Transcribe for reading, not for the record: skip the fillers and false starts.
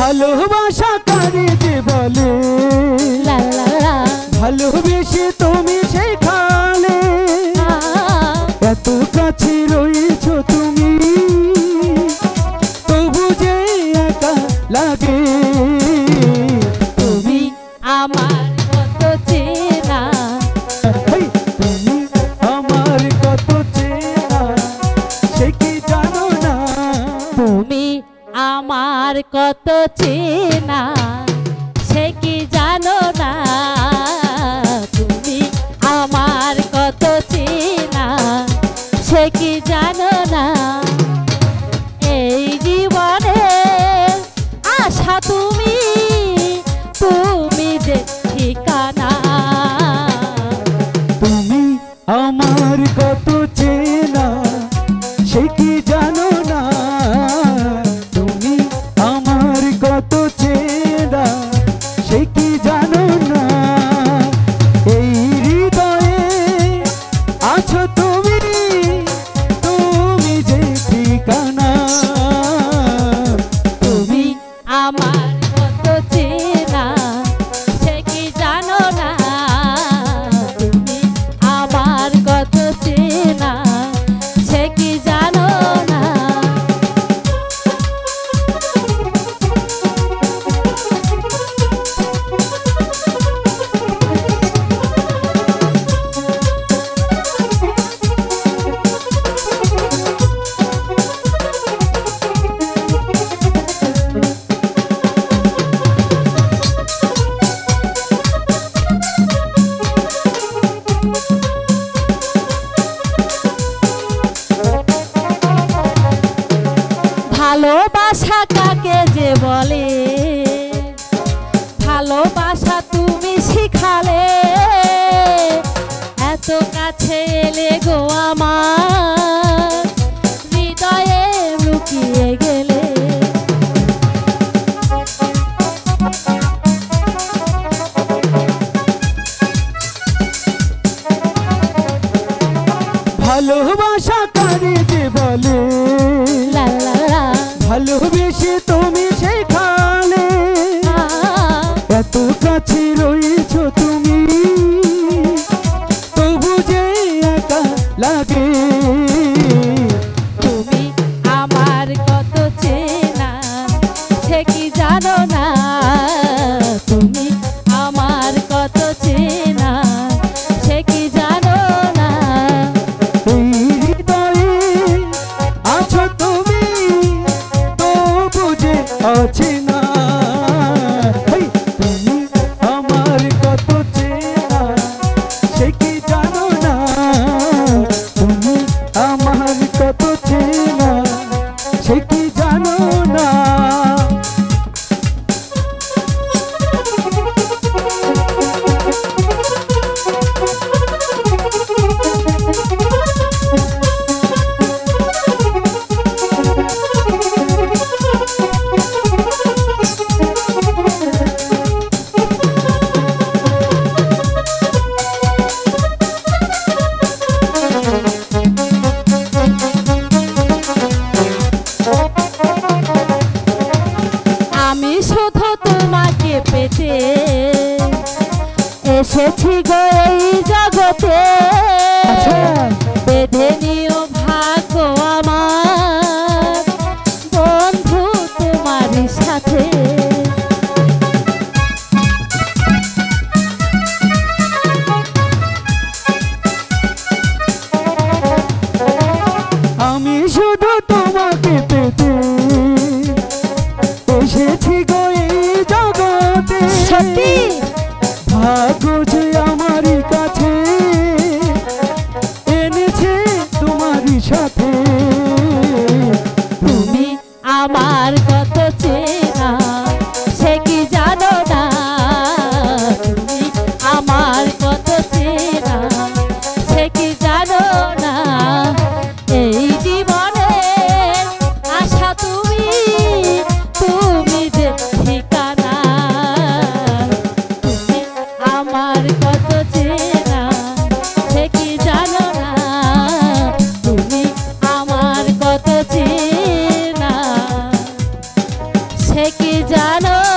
ভালোবাসা কারে যে বলে লা লা লা ভালোবেসে তুমি সেখানে এত কাছে রয়েছো তুমি তবু যে একা লাগে তুমি আমার কত চেনা তুমি আমার কত চেনা সে কি জানো না তুমি আমার কত চেনা সে কি জানো না তুমি আমার কত চেনা সে কি জানো না এই জীবনে আশা তুমি তুমি যে ঠিকানা তুমি আমার কত চেনা সে কি জানো না তুমি আমার কত চেনা সে কি জানো না এই হৃদয়ে আছো তুমি তুমি যে ঠিকানা তুমি আমার কত চেনা সে কি জানো না তুমি আমার কত চেনা সে কি জানো না ভালোবাসা কাকে যে বলে ভালোবাসা তুমি শিখালে এত কাছে এলে গো আমার হৃদয়ে লুকিয়ে গেলে ভালোবাসা কারে যে বলে লা লা লা ভালোবেসে তুমি সেখানে এত কাছে রয়েছো তুমি তবু যে একা লাগে তুমি আমার কত চেনা সে কি জানো না তুমি আমার কত চেনা সে কি জানো না এই হৃদয়ে আছো তুমি তবু যে অচেনা তুমি আমার কত চেনা সে কি জানো না তুমি আমার কত চেনা সে কি জানো না আমি শুধু তোমাকে পেতে এসেছি গো এই জগতে বেঁধে নিও ভাগ্য আমার বন্ধু তোমার সাথে আমি শুধু তোমাকে পেতে এসেছি গো এই জগতে সত্যি ভাগ্য যে আমারই কাছে এনেছে তোমারই সাথে তুমি আমার কত চেনা সে কি জানো না তুমি আমার কত চেনা সে কি জানো না এই জীবনে আশা তুমি তুমি যে ঠিকানা তুমি আমার কত চেনা সে কি জানো না তুমি আমার কত চেনা সে কি জানো